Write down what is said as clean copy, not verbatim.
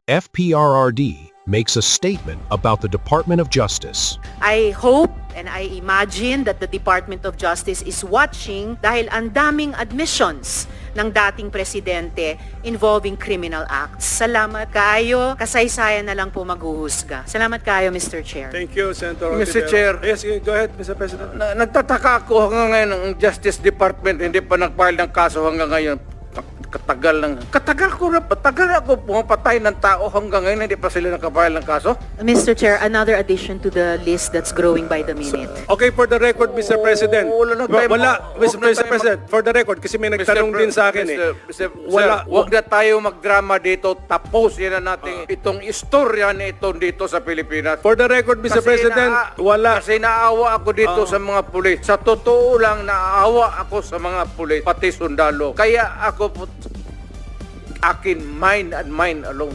FPRRD makes a statement about the Department of Justice. I hope and I imagine that the Department of Justice is watching dahil ang daming admissions ng dating presidente involving criminal acts. Salamat kayo. Kasaysayan na lang po maghuhusga. Salamat kayo, Mr. Chair. Thank you, Senator Mr. Ontiveros. Chair. Yes, go ahead, Mr. President. Nagtataka ako hanggang ngayon ang Justice Department hindi pa nag-file ng kaso hanggang ngayon. Katagal ako pumapatay ng tao hanggang ngayon hindi pa sila nakapile ng kaso. Mr. Chair, another addition to the list that's growing by the minute. Okay, for the record, Mr. President. Wala Mr. President, for the record, kasi may nagtanong din sa akin Wala. Huwag na tayo magdrama dito. Tapos yan na natin itong istorya na ito dito sa Pilipinas. For the record, Mr. President, wala. Kasi naawa ako dito sa mga pulis. Sa totoo lang, naawa ako sa mga pulis, pati sundalo. Kaya ako akin, mine and mine alone.